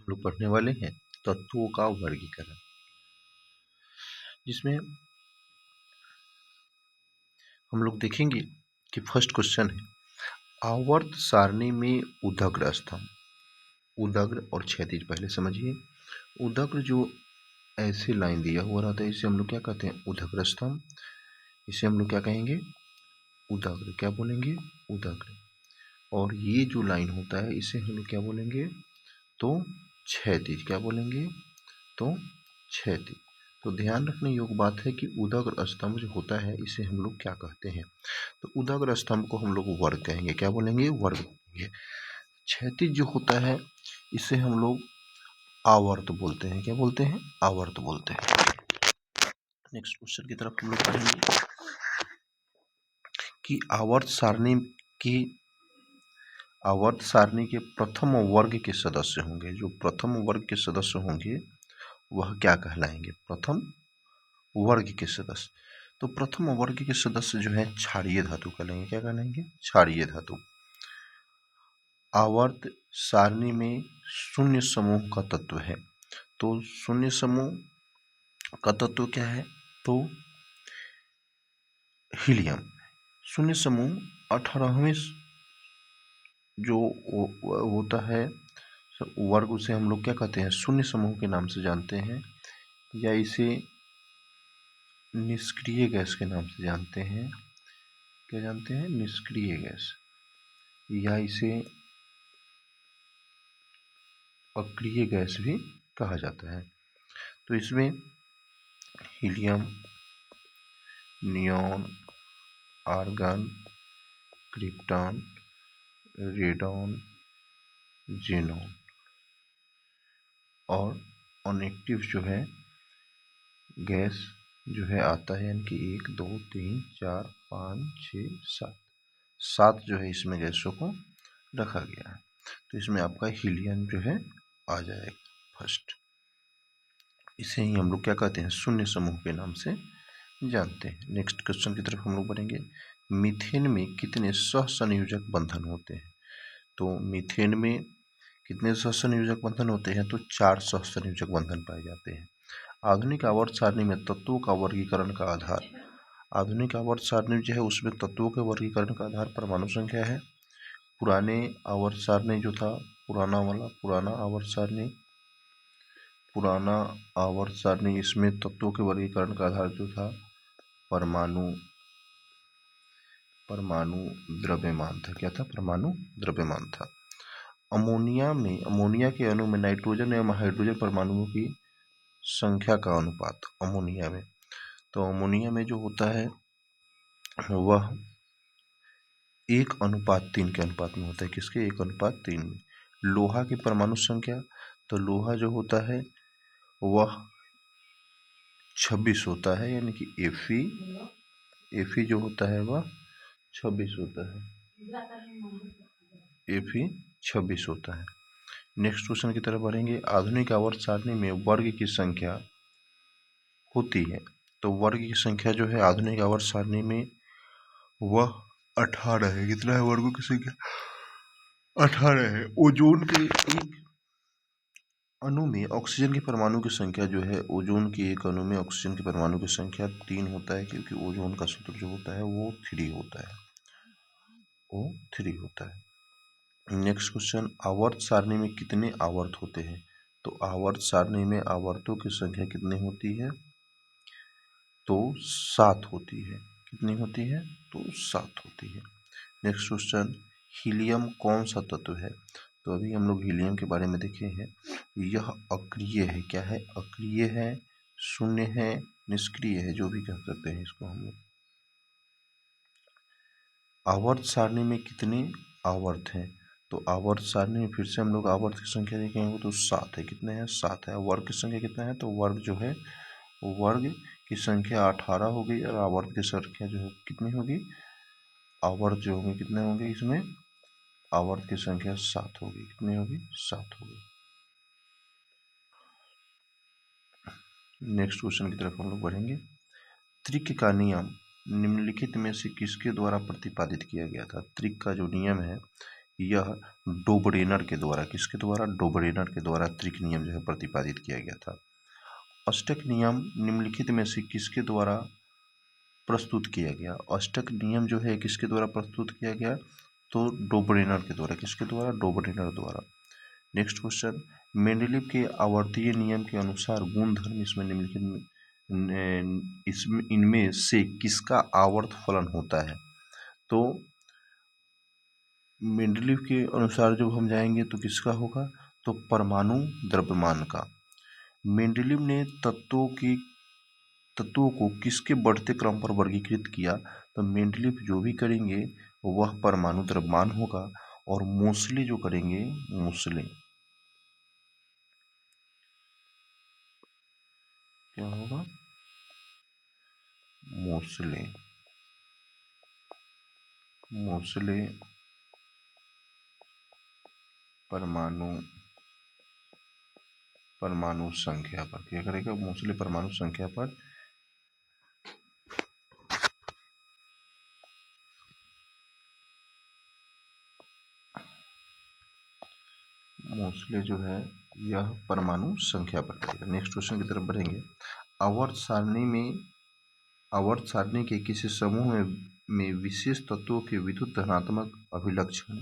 लोग पढ़ने वाले हैं तत्वों का वर्गीकरण, जिसमें हम लोग देखेंगे कि फर्स्ट क्वेश्चन है आवर्त सारणी में उदग्र स्तंभ। उदग्र और क्षैतिज पहले समझिए। उदग्र जो ऐसे लाइन दिया हुआ रहता है इसे हम लोग क्या कहते हैं? उदग्र स्तंभ। इसे हम लोग क्या कहेंगे? उदग्र। क्या बोलेंगे? उदग्र। और ये जो लाइन होता है इसे हम लोग क्या बोलेंगे? तो क्षैतिज। क्या बोलेंगे? तो क्षैतिज। तो ध्यान रखने योग्य बात है कि उदग्र स्तंभ जो होता है इसे हम लोग क्या कहते हैं? तो उदग्र स्तंभ को हम लोग वर्ग कहेंगे। क्या बोलेंगे? वर्ग कहेंगे। क्षैतिज जो होता है इसे हम लोग आवर्त बोलते हैं। क्या बोलते हैं? आवर्त बोलते हैं। नेक्स्ट क्वेश्चन की तरफ हम लोग पढ़ेंगे कि आवर्त सारणी के प्रथम वर्ग के सदस्य होंगे। जो प्रथम वर्ग के सदस्य होंगे वह क्या कहलाएंगे? प्रथम वर्ग के सदस्य। तो प्रथम वर्ग के सदस्य जो है क्षारीय धातु कहलाएंगे। क्या कहलाएंगे? क्षारीय धातु। आवर्त सारणी में शून्य समूह का तत्व है। तो शून्य समूह का तत्व क्या है? तो हीलियम। शून्य समूह 18वें जो होता है वर्ग उसे हम लोग क्या कहते हैं? शून्य समूह के नाम से जानते हैं, या इसे निष्क्रिय गैस के नाम से जानते हैं। क्या जानते हैं? निष्क्रिय गैस, या इसे अक्रिय गैस भी कहा जाता है। तो इसमें helium, neon, argon, krypton, radon, xenon और अनएक्टिव जो है गैस जो है आता है, यानी कि 1 2 3 4 5 6 7 जो है इसमें गैसों को रखा गया है। तो इसमें आपका हीलियम जो है आ जाएगा फर्स्ट। इसे ही हम लोग क्या कहते हैं? शून्य समूह के नाम से जानते हैं। नेक्स्ट क्वेश्चन की तरफ हम लोग बढ़ेंगे। मीथेन में कितने सहसंयोजक बंधन होते हैं? तो मीथेन में कितने सहसंयोजक बंधन होते हैं? तो 4 सहसंयोजक बंधन पाए जाते हैं। आधुनिक आवर्त सारणी में तत्वों का वर्गीकरण का आधार, आधुनिक आवर्त सारणी जो है उसमें तत्वों के वर्गीकरण का आधार परमाणु संख्या है। पुराने आवर्त सारणी जो था, पुराना आवर्त सारणी इसमें तत्वों के वर्गीकरण का आधार जो था परमाणु द्रव्यमान था। क्या था? परमाणु द्रव्यमान था। अमोनिया के अणु में नाइट्रोजन एवं हाइड्रोजन परमाणुओं की संख्या का अनुपात अमोनिया में, तो अमोनिया में जो होता है वह 1:3 के अनुपात में होता है। किसके? 1:3 में। लोहा की परमाणु संख्या, तो लोहा जो होता है वह 26 होता है, यानी कि Fe जो होता है वह 26 होता है। Fe 26 होता है। नेक्स्ट क्वेश्चन की तरफ बढ़ेंगे। आधुनिक आवर्त सारणी में वर्ग की संख्या होती है, तो वर्ग की संख्या जो है आधुनिक आवर्त सारणी में वह 18 है। कितना है वर्गों की संख्या? 18 है। ओजोन के एक अणु में ऑक्सीजन के परमाणु की संख्या जो है, ओजोन के एक अणु में ऑक्सीजन के परमाणु की संख्या 3 होता है, क्योंकि ओजोन का सूत्र जो होता है वो 3 होता है, वो 3 होता है। नेक्स्ट क्वेश्चन, आवर्त सारणी में कितने आवर्त होते हैं? तो आवर्त सारणी में आवर्तों की संख्या कितनी होती है? तो 7 होती है। कितनी होती है? तो 7 होती है। नेक्स्ट क्वेश्चन, हीलियम कौन सा तत्व है? तो अभी हम लोग हीलियम के बारे में देखे हैं। यह अक्रिय है। क्या है? अक्रिय है, शून्य है, निष्क्रिय है, जो भी कह सकते हैं इसको हम लोग। आवर्त सारणी में कितने आवर्त हैं? तो आवर्त सारणी में फिर से हम लोग आवर्त की संख्या देखेंगे तो 7 है। कितने हैं? 7 है। वर्ग की संख्या कितना है? तो वर्ग जो है वर्ग की संख्या 18 हो गई, और आवर्त की संख्या जो है कितनी होगी? आवर्त जो होंगे कितने होंगे इसमें? आवर्त की संख्या 7 होगी। कितनी होगी? 7 होगी। नेक्स्ट क्वेश्चन की तरफ हम लोग बढ़ेंगे। त्रिक का नियम निम्नलिखित में से किसके द्वारा प्रतिपादित किया गया था? त्रिक का जो नियम है यह डोबरेनर के द्वारा, किसके द्वारा? डोबरेनर के द्वारा त्रिक नियम जो है प्रतिपादित किया गया था। अष्टक नियम निम्नलिखित में से किसके द्वारा प्रस्तुत किया गया? अष्टक नियम जो है किसके द्वारा प्रस्तुत किया गया? तो डोबरेनर के द्वारा। किसके द्वारा? डोबरेनर द्वारा। नेक्स्ट क्वेश्चन, मेंडलीव के आवर्तीय नियम के अनुसार गुणधर्म इसमें निम्नलिखित इसमें इनमें से किसका आवर्त फलन होता है? तो मेंडलीव के अनुसार जब हम जाएंगे तो किसका होगा? तो परमाणु द्रव्यमान का। मेंडलीव ने तत्वों को किसके बढ़ते क्रम पर वर्गीकृत किया? तो मेंडलीव जो भी करेंगे वह परमाणु द्रव्यमान होगा, और मोसले जो करेंगे, मोसले क्या होगा? मोसले परमाणु संख्या पर क्या करेगा? मोसले परमाणु संख्या पर मोसले जो है यह परमाणु संख्या पर करेगा। नेक्स्ट क्वेश्चन की तरफ बढ़ेंगे। आवर्त सारणी के किसी समूह में विशेष तत्वों के विद्युत धनात्मक अभिलक्षण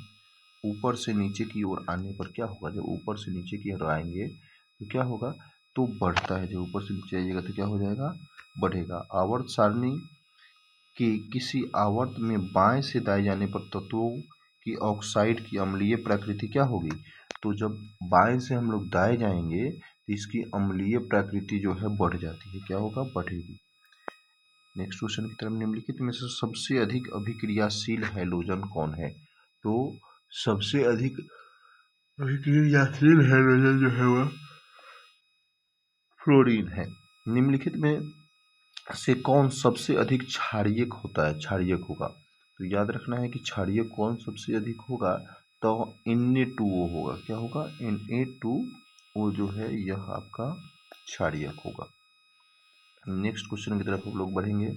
ऊपर से नीचे की ओर आने पर क्या होगा? जब ऊपर से नीचे की ओर आएंगे तो क्या होगा? तो बढ़ता है। जब ऊपर से नीचे आइएगा तो क्या हो जाएगा? बढ़ेगा। आवर्त सारणी के किसी आवर्त में बाएं से दाएं जाने पर तत्वों की ऑक्साइड की अम्लीय प्रकृति क्या होगी? तो जब बाएं से हम लोग दाएं जाएंगे तो इसकी अम्लीय प्रकृति जो है बढ़ जाती है। क्या होगा? बढ़ेगी। नेक्स्ट क्वेश्चन की तरफ, निम्नलिखित में से सबसे अधिक अभिक्रियाशील हैलोजन कौन है? तो सबसे अधिक अभिक्रियाशील हैलोजन जो है वह फ्लोरीन है। निम्नलिखित में से कौन सबसे अधिक क्षारीयक होता है? क्षारीयक होगा तो याद रखना है कि क्षारीयक कौन सबसे अधिक होगा? तो Na2O होगा। क्या होगा? Na2O जो है यह आपका क्षारीयक होगा। नेक्स्ट क्वेश्चन की तरफ हम लोग बढ़ेंगे।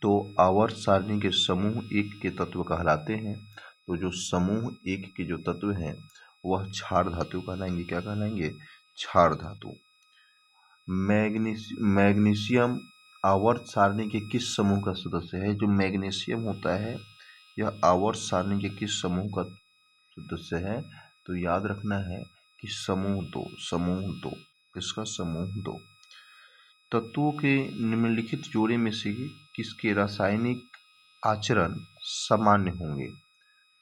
तो आवर्त सारणी के समूह एक के तत्व कहलाते हैं। तो जो समूह एक के जो तत्व हैं वह क्षार धातु कहलाएंगे। क्या कहलाएंगे? क्षार धातु। मैग्नीशियम आवर्त सारणी के किस समूह का सदस्य है? जो मैग्नीशियम होता है यह आवर्त सारणी के किस समूह का सदस्य है? तो याद रखना है कि समूह दो। किसका? समूह 2। तत्वों के निम्नलिखित जोड़े में से किसके रासायनिक आचरण सामान्य होंगे?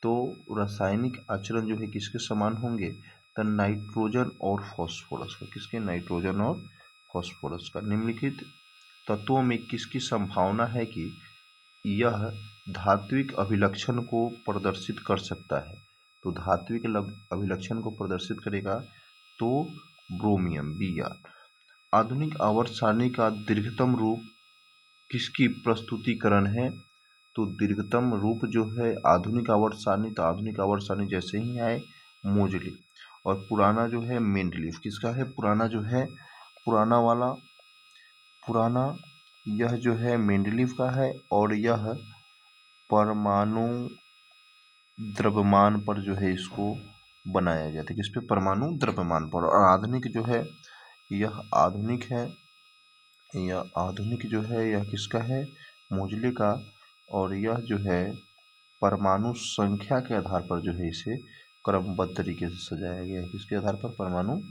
तो रासायनिक आचरण जो है किसके समान होंगे? तो नाइट्रोजन और फॉस्फोरस का। किसके? नाइट्रोजन और फॉस्फोरस का। निम्नलिखित तत्वों में किसकी संभावना है कि यह धात्विक अभिलक्षण को प्रदर्शित कर सकता है? तो धात्विक अभिलक्षण को प्रदर्शित करेगा तो ब्रोमियम Br। आधुनिक आवर्त सारणी का दीर्घतम रूप किसकी प्रस्तुतिकरण है? तो दीर्घतम रूप जो है आधुनिक आवर्त सारणी, तो आधुनिक आवर्त सारणी जैसे ही आए मोजले, और पुराना जो है मेंडलीव। किसका है? पुराना जो है पुराना यह जो है मेंडलीव का है, और यह परमाणु द्रव्यमान पर जो है इसको बनाया गया था। किस पे? परमाणु द्रव्यमान पर। और आधुनिक जो है यह आधुनिक है, जो है यह किसका है? मोजले का। और यह जो है परमाणु संख्या के आधार पर जो है इसे क्रमबद्ध तरीके से सजाया गया है। किसके आधार पर? परमाणु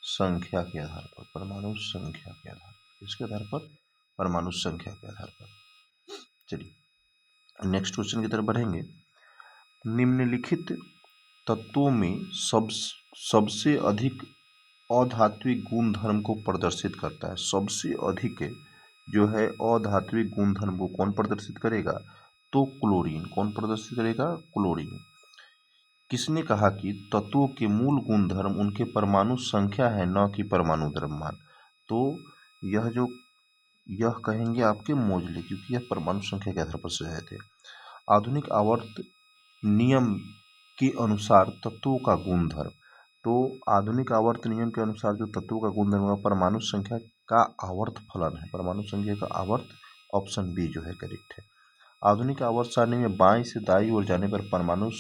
संख्या के आधार पर। किसके आधार पर? परमाणु संख्या के आधार पर। चलिए नेक्स्ट क्वेश्चन की तरफ बढ़ेंगे। निम्नलिखित तत्वों में सबसे अधिक अधात्विक गुणधर्म को प्रदर्शित करता है। सबसे अधिक जो है अधात्विक गुणधर्म को कौन प्रदर्शित करेगा? तो क्लोरीन। कौन प्रदर्शित करेगा? क्लोरीन। किसने कहा कि तत्वों के मूल गुणधर्म उनके परमाणु संख्या है, न कि परमाणु द्रव्यमान? तो यह कहेंगे आपके मोजले, क्योंकि यह परमाणु संख्या के आधार पर सजाए थे। आधुनिक आवर्त नियम के अनुसार तत्वों का गुणधर्म, तो आधुनिक आवर्त नियम के अनुसार जो तत्वों का गुणधर्म होगा परमाणु संख्या का आवर्त फलन है। परमाणु संख्या का आवर्त, ऑप्शन बी जो है करेक्ट है। आधुनिक आवर्त सारणी में बाएं से दाईं ओर जाने पर परमाणु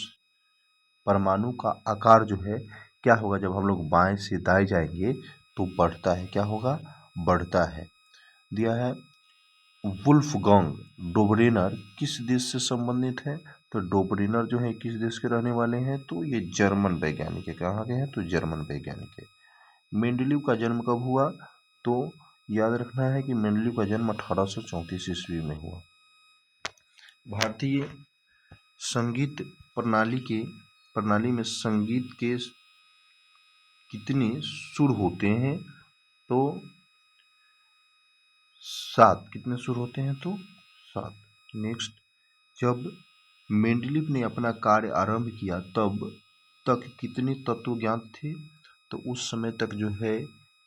परमाणु का आकार जो है क्या होगा, जब हम लोग बाएं से दाएं जाएंगे तो बढ़ता है। क्या होगा, बढ़ता है। दिया है वुल्फगंग डोबरेनर किस देश से संबंधित है, तो डोबरेनर जो है किस देश के रहने वाले हैं, तो ये जर्मन वैज्ञानिक है। कहाँ के हैं, तो जर्मन वैज्ञानिक है। मेंडलीव का जन्म कब हुआ, तो याद रखना है कि मेंडलीव का जन्म 1834 ईस्वी में हुआ। भारतीय संगीत प्रणाली में संगीत के कितने सुर होते हैं, तो 7। कितने सुर होते हैं, तो 7। नेक्स्ट, जब मेंडलीव ने अपना कार्य आरंभ किया तब तक कितने तत्व ज्ञात थे, तो उस समय तक जो है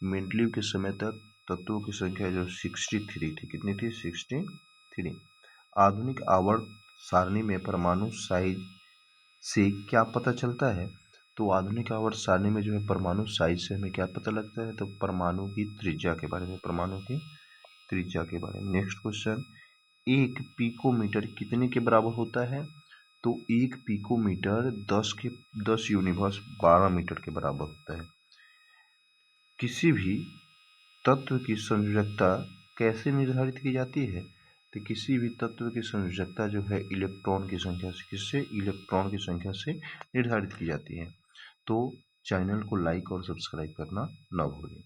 मेंडलीव के समय तक तत्वों की संख्या जो 63 थी। कितनी थी, 63। आधुनिक आवर्त सारणी में परमाणु साइज से क्या पता चलता है, तो आधुनिक आवर्त सारणी में जो है परमाणु साइज से हमें क्या पता लगता है, तो परमाणु की त्रिज्या के बारे में, परमाणु की त्रिज्या के बारे में। नेक्स्ट क्वेश्चन, 1 पिकोमीटर कितने के बराबर होता है, तो 1 पिकोमीटर 10 यूनिवर्स 12 मीटर के बराबर होता है। किसी भी तत्व की संयोजकता कैसे निर्धारित की जाती है, तो किसी भी तत्व की संयोजकता जो है इलेक्ट्रॉन की संख्या से, किससे, इलेक्ट्रॉन की संख्या से निर्धारित की जाती है। तो चैनल को लाइक और सब्सक्राइब करना ना भूलें।